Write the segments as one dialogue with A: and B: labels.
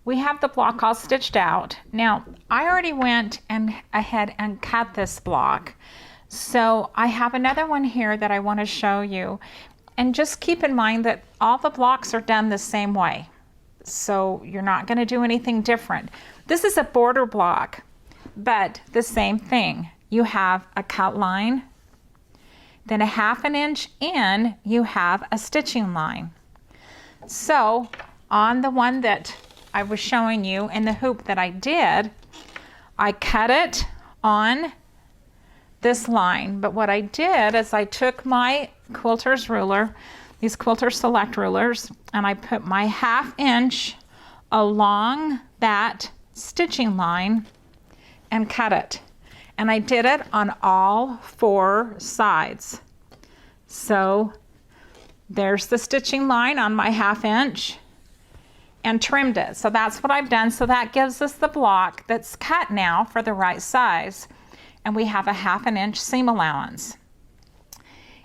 A: we have the block all stitched out. Now, I already went ahead and cut this block. So I have another one here that I want to show you. And just keep in mind that all the blocks are done the same way. So you're not going to do anything different. This is a border block, but the same thing. You have a cut line, then a 1/2 inch in, you have a stitching line. So on the one that I was showing you in the hoop that I did, I cut it on this line. But what I did is I took my quilter's ruler, these Quilter Select rulers, and I put my 1/2 inch along that stitching line and cut it. And I did it on all 4 sides. So there's the stitching line on my 1/2 inch and trimmed it. So that's what I've done. So that gives us the block that's cut now for the right size. And we have a 1/2 inch seam allowance.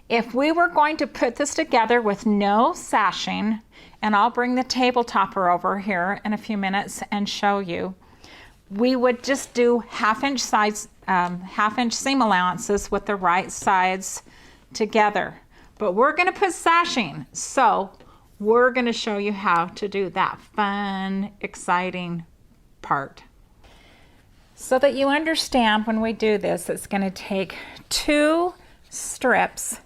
A: If we were going to put this together with no sashing, and I'll bring the table topper over here in a few minutes and show you, we would just do 1/2 inch sides, 1/2 inch seam allowances with the right sides together. But we're going to put sashing, so we're going to show you how to do that fun, exciting part. So that you understand, when we do this, it's going to take 2 strips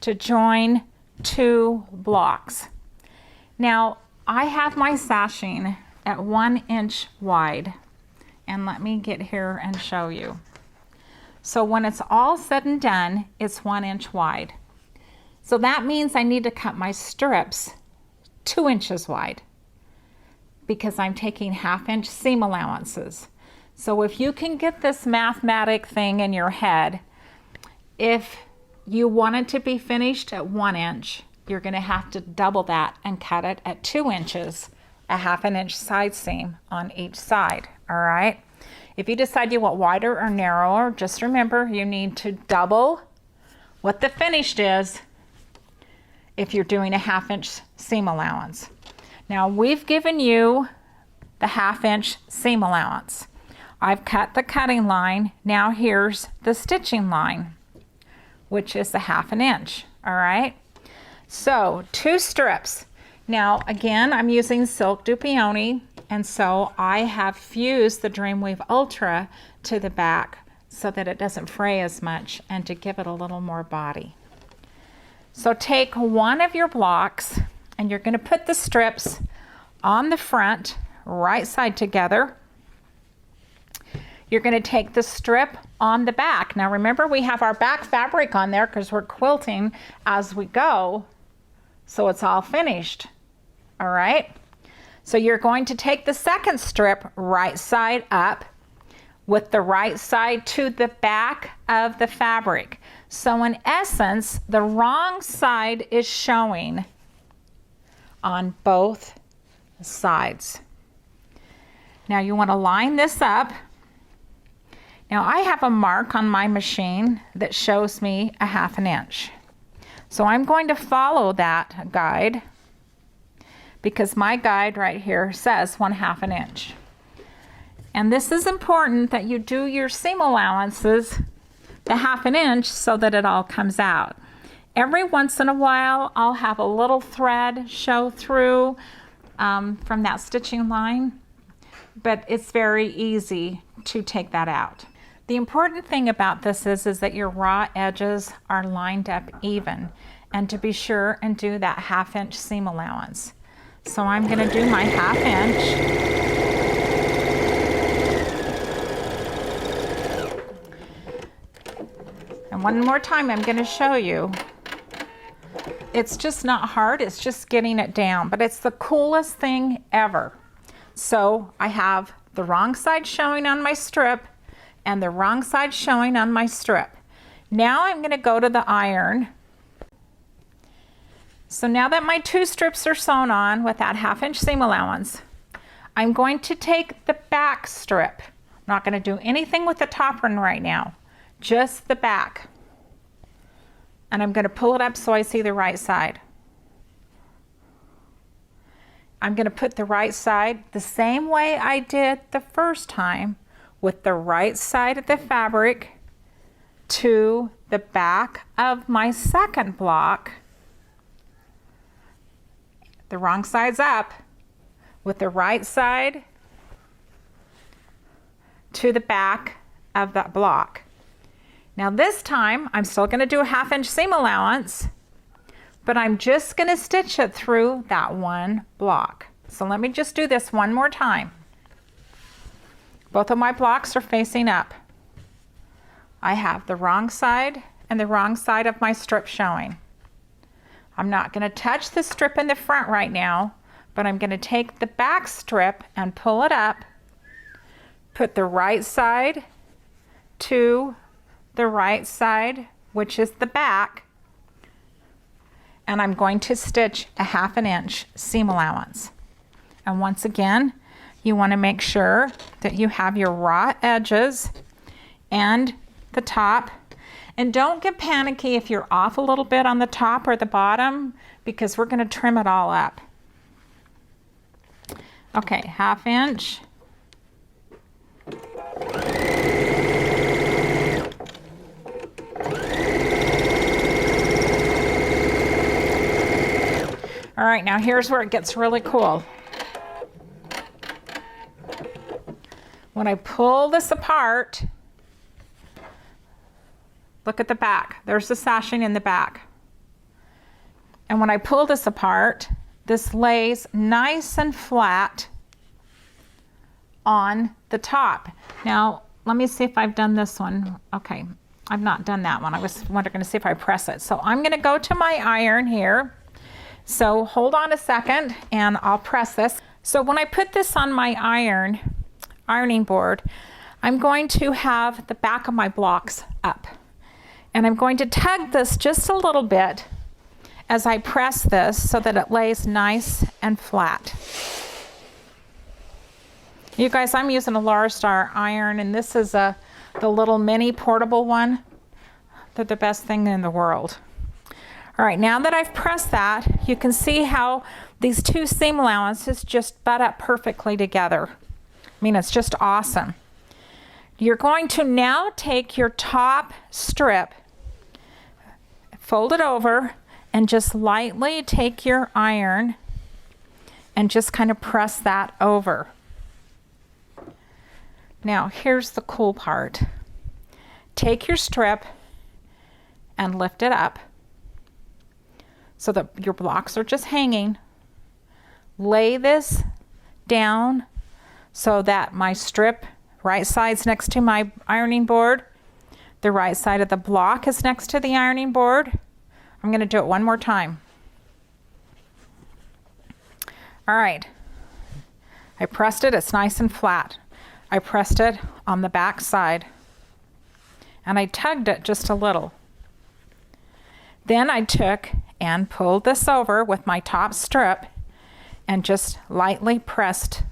A: to join 2 blocks. Now, I have my sashing at 1 inch wide, and let me get here and show you. So when it's all said and done, it's 1 inch wide. So that means I need to cut my strips 2 inches wide, because I'm taking 1/2 inch seam allowances. So if you can get this mathematic thing in your head, if you want it to be finished at 1 inch, you're going to have to double that and cut it at 2 inches, a 1/2 inch side seam on each side. All right. If you decide you want wider or narrower, just remember you need to double what the finished is if you're doing a 1/2 inch seam allowance. Now we've given you the 1/2 inch seam allowance. I've cut the cutting line. Now here's the stitching line, which is the 1/2 inch. All right. So 2 strips. Now again, I'm using silk dupioni, and so I have fused the Dreamweave Ultra to the back so that it doesn't fray as much and to give it a little more body. So take one of your blocks and you're going to put the strips on the front, right side together. You're going to take the strip on the back. Now remember, we have our back fabric on there because we're quilting as we go, so it's all finished. All right. So you're going to take the second strip right side up with the right side to the back of the fabric. So in essence, the wrong side is showing on both sides. Now you want to line this up. Now I have a mark on my machine that shows me a 1/2 inch. So I'm going to follow that guide because my guide right here says 1/2 inch. And this is important that you do your seam allowances the 1/2 inch so that it all comes out. Every once in a while I'll have a little thread show through from that stitching line, but it's very easy to take that out. The important thing about this is that your raw edges are lined up even, and to be sure and do that 1/2 inch seam allowance. So I'm going to do my 1/2 inch. And one more time I'm going to show you. It's just not hard, it's just getting it down, but it's the coolest thing ever. So I have the wrong side showing on my strip and the wrong side showing on my strip. Now I'm going to go to the iron. So now that my 2 strips are sewn on with that 1/2 inch seam allowance, I'm going to take the back strip. I'm not going to do anything with the top one right now, just the back. And I'm going to pull it up so I see the right side. I'm going to put the right side the same way I did the first time, with the right side of the fabric to the back of my second block. The wrong side's up, with the right side to the back of that block. Now this time I'm still going to do a 1/2 inch seam allowance, but I'm just going to stitch it through that one block. So let me just do this one more time. Both of my blocks are facing up. I have the wrong side and the wrong side of my strip showing. I'm not going to touch the strip in the front right now, but I'm going to take the back strip and pull it up, put the right side to the right side, which is the back, and I'm going to stitch a 1/2 inch seam allowance. And once again, you want to make sure that you have your raw edges and the top. And don't get panicky if you're off a little bit on the top or the bottom, because we're going to trim it all up. Okay, 1/2 inch. All right, now here's where it gets really cool. When I pull this apart, look at the back. There's the sashing in the back. And when I pull this apart, this lays nice and flat on the top. Now, let me see if I've done this one. Okay, I've not done that one. I was wondering to see if I press it. So I'm going to go to my iron here. So hold on a second and I'll press this. So when I put this on my ironing board, I'm going to have the back of my blocks up. And I'm going to tug this just a little bit as I press this so that it lays nice and flat. You guys, I'm using a Larstar iron, and this is the little mini portable one. They're the best thing in the world. All right, now that I've pressed that, you can see how these two seam allowances just butt up perfectly together. I mean, it's just awesome. You're going to now take your top strip, fold it over, and just lightly take your iron and just kind of press that over. Now, here's the cool part. Take your strip and lift it up so that your blocks are just hanging. Lay this down so that my strip, right side's next to my ironing board. The right side of the block is next to the ironing board. I'm going to do it one more time. All right. I pressed it. It's nice and flat. I pressed it on the back side and I tugged it just a little. Then I took and pulled this over with my top strip and just lightly pressed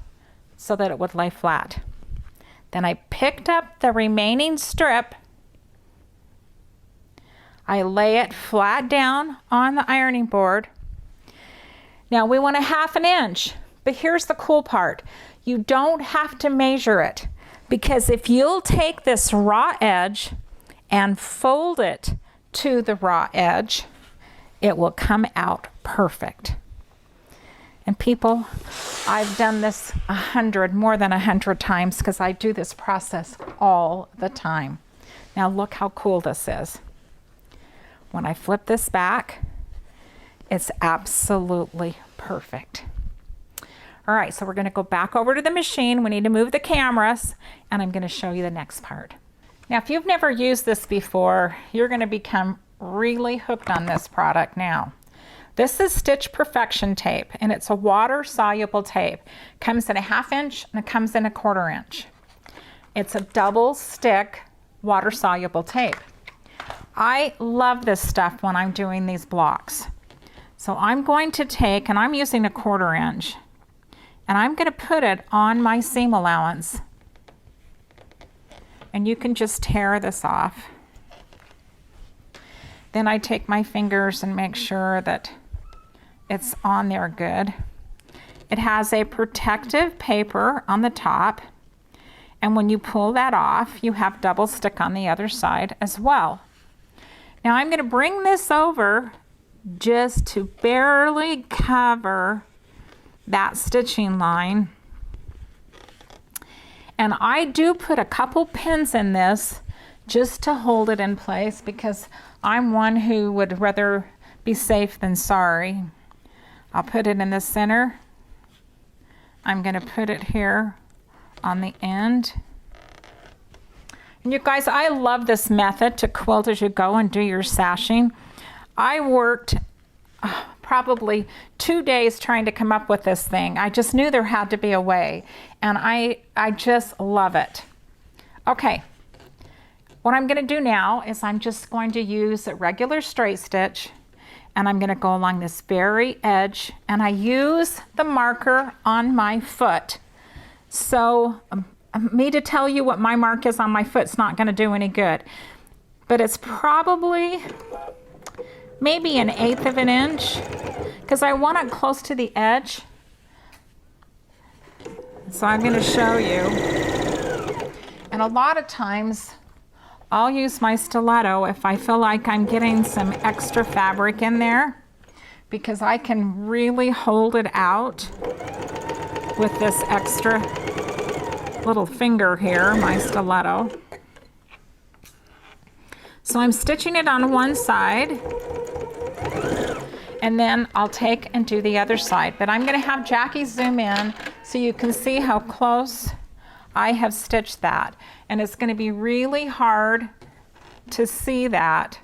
A: so that it would lay flat. Then I picked up the remaining strip. I lay it flat down on the ironing board. Now we want a 1/2 inch, but here's the cool part. You don't have to measure it, because if you'll take this raw edge and fold it to the raw edge, it will come out perfect. And people, I've done this more than 100 times, because I do this process all the time. Now look how cool this is. When I flip this back, it's absolutely perfect. All right, so we're going to go back over to the machine. We need to move the cameras, and I'm going to show you the next part. Now, if you've never used this before, you're going to become really hooked on this product now. This is Stitch Perfection tape, and it's a water-soluble tape. It comes in a 1/2 inch, and it comes in a 1/4 inch. It's a double stick water-soluble tape. I love this stuff when I'm doing these blocks. So I'm going to take, and I'm using a 1/4 inch, and I'm going to put it on my seam allowance. And you can just tear this off. Then I take my fingers and make sure that it's on there good. It has a protective paper on the top, and when you pull that off, you have double stick on the other side as well. Now I'm going to bring this over just to barely cover that stitching line. And I do put a couple pins in this just to hold it in place, because I'm one who would rather be safe than sorry. I'll put it in the center. I'm going to put it here on the end. And you guys, I love this method to quilt as you go and do your sashing. I worked probably 2 days trying to come up with this thing. I just knew there had to be a way, and I just love it. Okay, what I'm going to do now is I'm just going to use a regular straight stitch, and I'm going to go along this very edge, and I use the marker on my foot. So me to tell you what my mark is on my foot is not going to do any good, but it's probably maybe 1/8 of an inch, because I want it close to the edge. So I'm going to show you. And a lot of times I'll use my stiletto if I feel like I'm getting some extra fabric in there, because I can really hold it out with this extra little finger here, my stiletto. So I'm stitching it on one side, and then I'll take and do the other side. But I'm going to have Jackie zoom in so you can see how close I have stitched that. And it's going to be really hard to see that,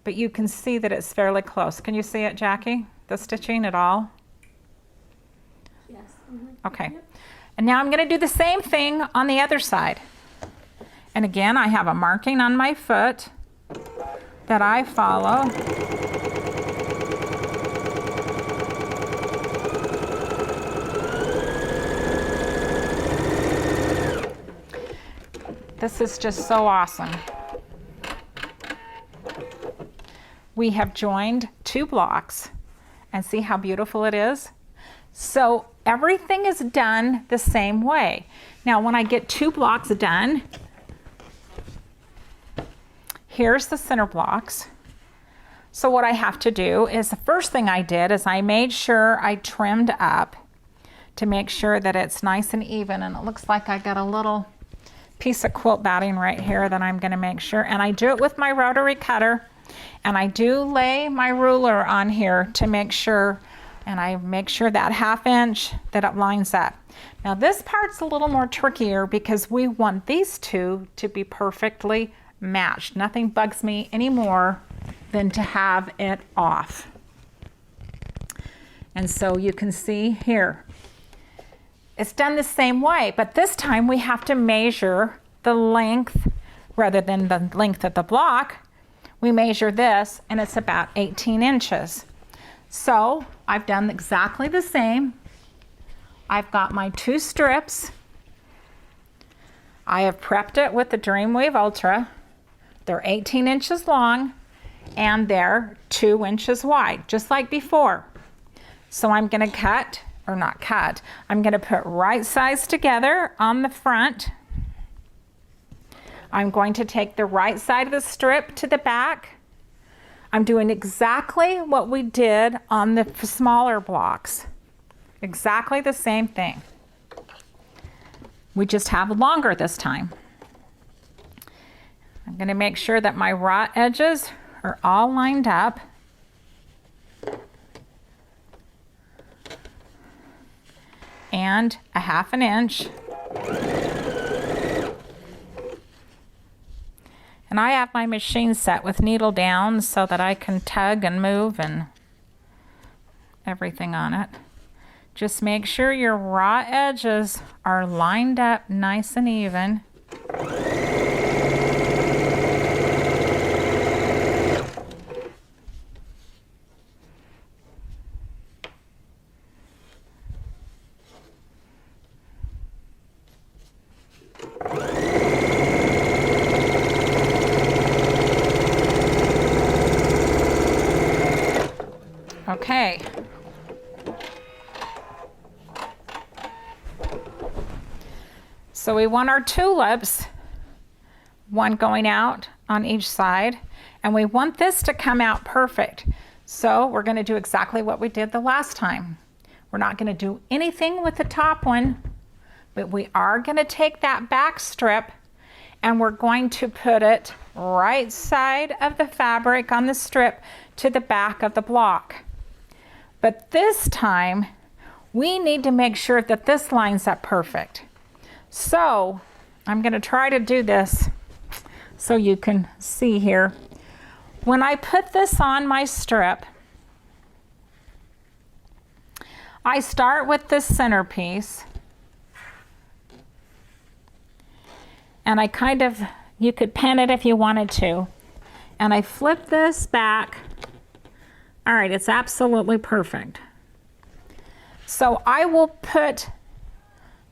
A: but you can see that it's fairly close. Can you see it, Jackie? The stitching at all?
B: Yes.
A: Okay.
B: Yep.
A: And now I'm going to do the same thing on the other side. And again, I have a marking on my foot that I follow. This is just so awesome. We have joined 2 blocks, and see how beautiful it is? So everything is done the same way. Now when I get 2 blocks done, here's the center blocks. So what I have to do is, the first thing I did is I made sure I trimmed up to make sure that it's nice and even, and it looks like I got a little piece of quilt batting right here that I'm going to make sure, and I do it with my rotary cutter, and I do lay my ruler on here to make sure, and I make sure that 1/2 inch that it lines up. Now this part's a little more trickier because we want these two to be perfectly matched. Nothing bugs me any more than to have it off. And so you can see here, it's done the same way, but this time we have to measure the length rather than the length of the block. We measure this, and it's about 18 inches. So I've done exactly the same. I've got my 2 strips. I have prepped it with the Dreamweave Ultra. They're 18 inches long, and they're 2 inches wide, just like before. So I'm going to cut, or not cut, I'm going to put right sides together on the front. I'm going to take the right side of the strip to the back. I'm doing exactly what we did on the smaller blocks. Exactly the same thing. We just have longer this time. I'm going to make sure that my raw edges are all lined up. And 1/2 inch. And I have my machine set with needle down so that I can tug and move and everything on it. Just make sure your raw edges are lined up nice and even. Okay. So we want our tulips, one going out on each side, and we want this to come out perfect. So we're going to do exactly what we did the last time. We're not going to do anything with the top one, but we are going to take that back strip and we're going to put it right side of the fabric on the strip to the back of the block. But this time, we need to make sure that this lines up perfect. So I'm going to try to do this so you can see here. When I put this on my strip, I start with this centerpiece, and I kind of, you could pin it if you wanted to, and I flip this back. All right, it's absolutely perfect. So I will put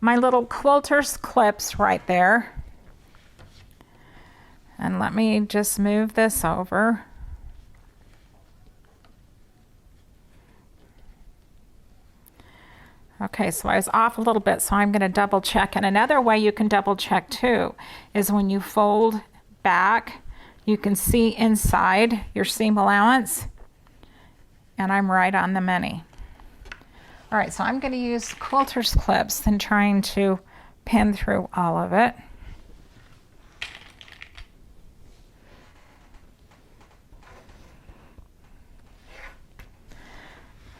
A: my little quilter's clips right there. And let me just move this over. Okay, so I was off a little bit, so I'm going to double check. And another way you can double check too is when you fold back, you can see inside your seam allowance. And I'm right on the money. All right, so I'm going to use quilter's clips and trying to pin through all of it.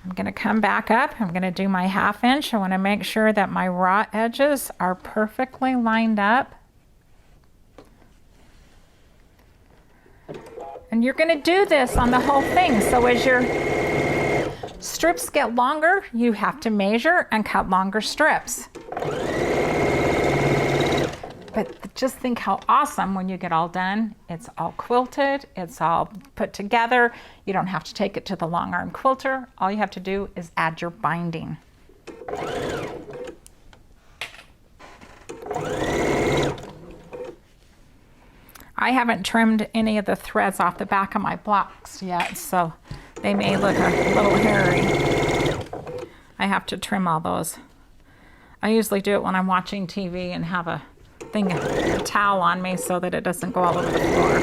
A: I'm going to come back up. I'm going to do my 1/2 inch. I want to make sure that my raw edges are perfectly lined up. And you're going to do this on the whole thing. So as your strips get longer, you have to measure and cut longer strips. But just think how awesome when you get all done. It's all quilted, it's all put together. You don't have to take it to the long arm quilter. All you have to do is add your binding. I haven't trimmed any of the threads off the back of my blocks yet, so they may look a little hairy. I have to trim all those. I usually do it when I'm watching TV and have a towel on me so that it doesn't go all over the floor.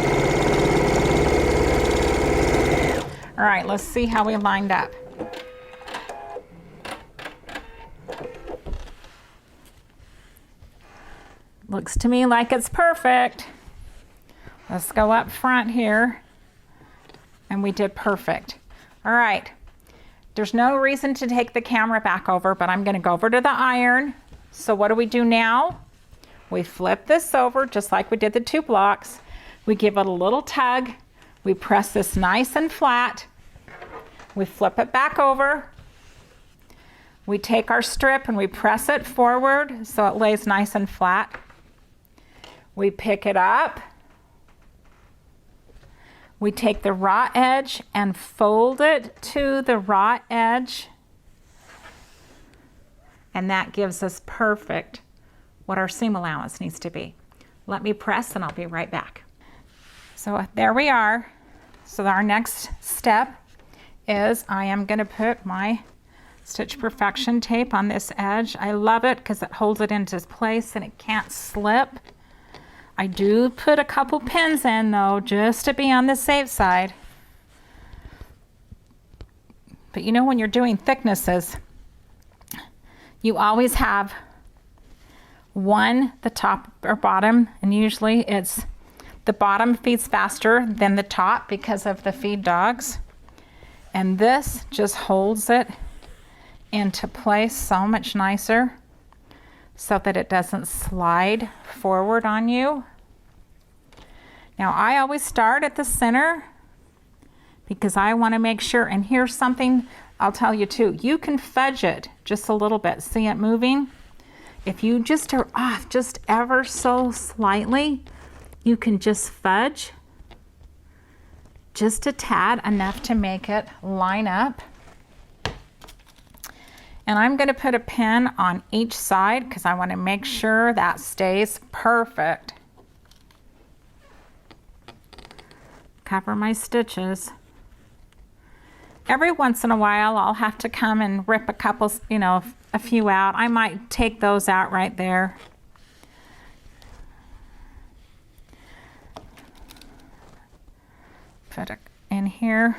A: All right, let's see how we lined up. Looks to me like it's perfect. Let's go up front here. And we did perfect. All right. There's no reason to take the camera back over, but I'm going to go over to the iron. So what do we do now? We flip this over just like we did the 2 blocks. We give it a little tug. We press this nice and flat. We flip it back over. We take our strip and we press it forward so it lays nice and flat. We pick it up. We take the raw edge and fold it to the raw edge. And that gives us perfect what our seam allowance needs to be. Let me press and I'll be right back. So there we are. So our next step is I am going to put my Stitch Perfection tape on this edge. I love it because it holds it into place and it can't slip. I do put a couple pins in though, just to be on the safe side. But you know, when you're doing thicknesses, you always have one, the top or bottom, and usually it's the bottom feeds faster than the top because of the feed dogs. And this just holds it into place so much nicer so that it doesn't slide forward on you. Now I always start at the center because I want to make sure, and here's something I'll tell you too, you can fudge it just a little bit. See it moving? If you just are off just ever so slightly, you can just fudge just a tad, enough to make it line up. And I'm going to put a pin on each side because I want to make sure that stays perfect. Cover my stitches. Every once in a while I'll have to come and rip a couple, a few out. I might take those out right there. put it in here.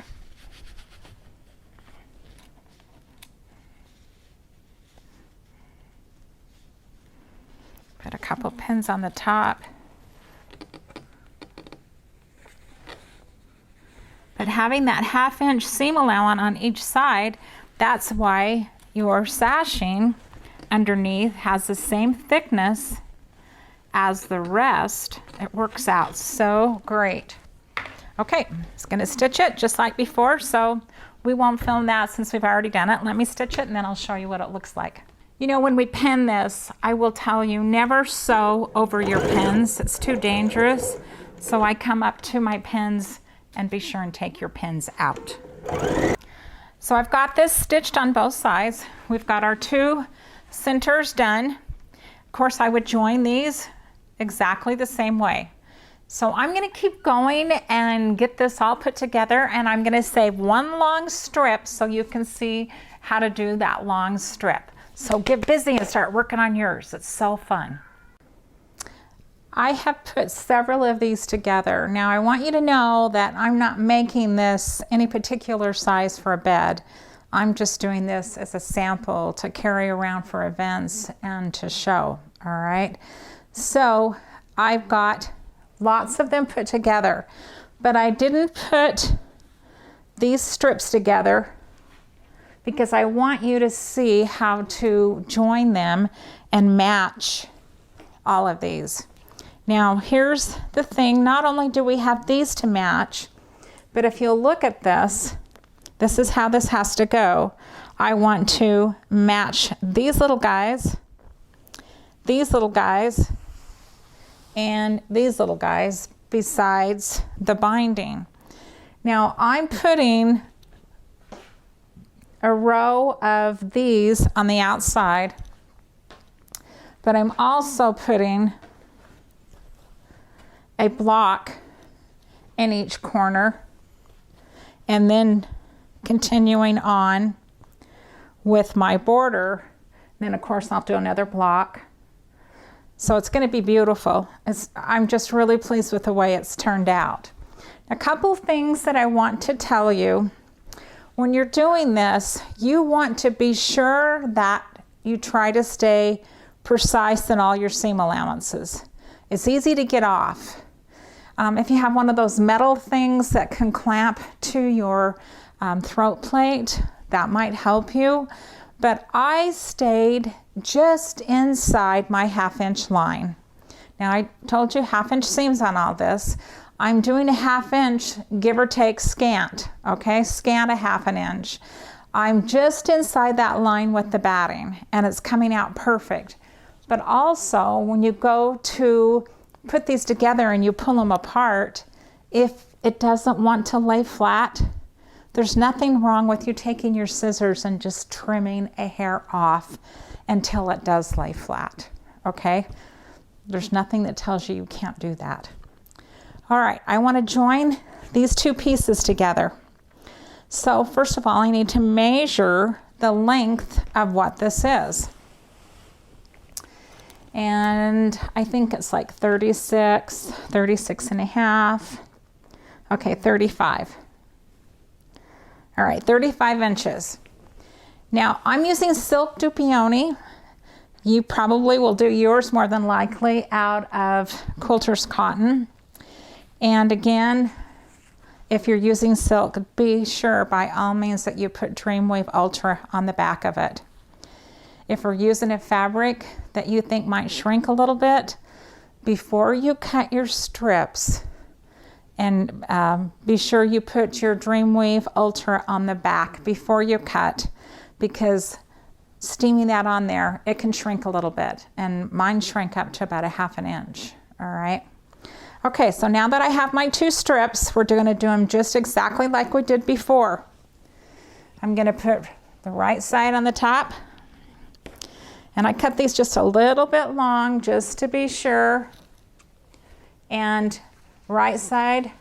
A: Put a couple pins on the top. But having that 1/2 inch seam allowance on each side, that's why your sashing underneath has the same thickness as the rest. It works out so great. Okay, it's gonna stitch it just like before, so we won't film that since we've already done it. Let me stitch it and then I'll show you what it looks like. You know, when we pin this, I will tell you, never sew over your pins. It's too dangerous. So I come up to my pins and be sure and take your pins out. So I've got this stitched on both sides. We've got our 2 centers done. Of course, I would join these exactly the same way. So I'm gonna keep going and get this all put together, and I'm gonna save 1 long strip so you can see how to do that long strip. So get busy and start working on yours. It's so fun. I have put several of these together. Now I want you to know that I'm not making this any particular size for a bed. I'm just doing this as a sample to carry around for events and to show, all right? So I've got lots of them put together, but I didn't put these strips together because I want you to see how to join them and match all of these. Now here's the thing, not only do we have these to match, but if you'll look at this, this is how this has to go. I want to match these little guys, and these little guys besides the binding. Now I'm putting a row of these on the outside, but I'm also putting a block in each corner and then continuing on with my border. Then of course I'll do another block. So it's going to be beautiful. I'm just really pleased with the way it's turned out. A couple things that I want to tell you. When you're doing this, you want to be sure that you try to stay precise in all your seam allowances. It's easy to get off. If you have one of those metal things that can clamp to your throat plate, that might help you. But I stayed just inside my 1/2 inch line. Now I told you 1/2 inch seams on all this. I'm doing a 1/2 inch, give or take scant, okay? Scant a 1/2 inch. I'm just inside that line with the batting and it's coming out perfect. But also when you go to put these together and you pull them apart, if it doesn't want to lay flat, there's nothing wrong with you taking your scissors and just trimming a hair off until it does lay flat, okay? There's nothing that tells you you can't do that. All right, I want to join these 2 pieces together. So first of all, I need to measure the length of what this is. And I think it's like 36, 36 and a half. Okay, 35. All right, 35 inches. Now I'm using silk dupioni. You probably will do yours more than likely out of quilter's cotton. And again, if you're using silk, be sure by all means that you put Dreamweave Ultra on the back of it. If we're using a fabric that you think might shrink a little bit, before you cut your strips, and be sure you put your Dreamweave Ultra on the back before you cut, because steaming that on there, it can shrink a little bit, and mine shrink up to about a 1/2 inch, all right? Okay, so now that I have my 2 strips, we're gonna do them just exactly like we did before. I'm gonna put the right side on the top, and I cut these just a little bit long just to be sure, and right side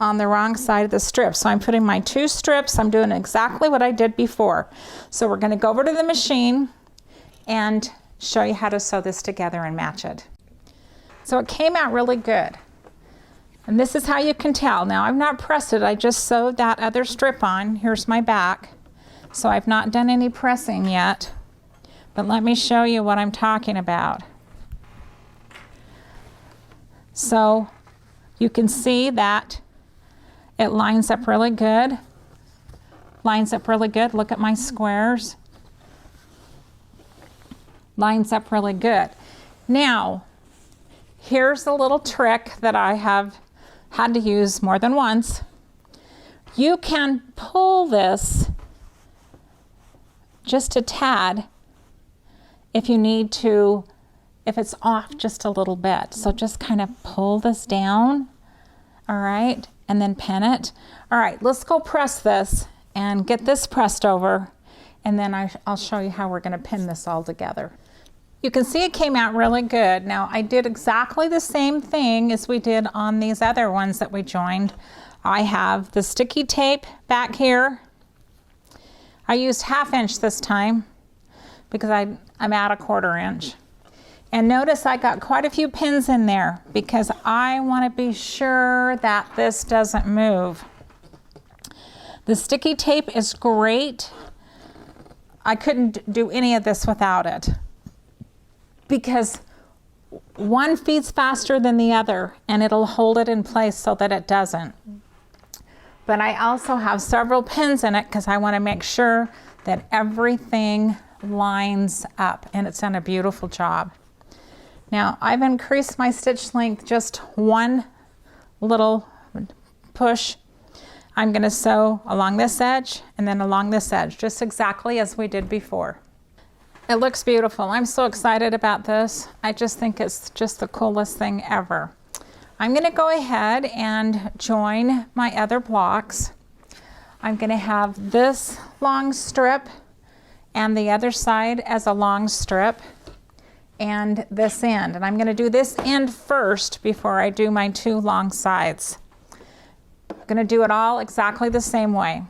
A: on the wrong side of the strip. So I'm putting my 2 strips, I'm doing exactly what I did before. So we're gonna go over to the machine and show you how to sew this together and match it. So it came out really good. And this is how you can tell. Now I've not pressed it, I just sewed that other strip on. Here's my back. So I've not done any pressing yet, but let me show you what I'm talking about. So you can see that it lines up really good. Lines up really good. Look at my squares. Lines up really good. Now, here's a little trick that I have had to use more than once. You can pull this just a tad if you need to, if it's off just a little bit. So just kind of pull this down, all right, and then pin it. All right, let's go press this and get this pressed over, and then I'll show you how we're going to pin this all together. You can see it came out really good. Now I did exactly the same thing as we did on these other ones that we joined. I have the sticky tape back here. I used 1/2 inch this time because I'm at 1/4 inch. And notice I got quite a few pins in there because I want to be sure that this doesn't move. The sticky tape is great. I couldn't do any of this without it, because one feeds faster than the other and it'll hold it in place so that it doesn't. But I also have several pins in it because I want to make sure that everything lines up, and it's done a beautiful job. Now I've increased my stitch length just one little push. I'm going to sew along this edge and then along this edge, just exactly as we did before. It looks beautiful. I'm so excited about this. I just think it's just the coolest thing ever. I'm going to go ahead and join my other blocks. I'm going to have this long strip and the other side as a long strip and this end. And I'm going to do this end first before I do my 2 long sides. I'm going to do it all exactly the same way.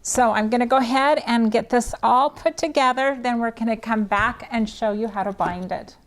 A: So I'm going to go ahead and get this all put together, then we're going to come back and show you how to bind it.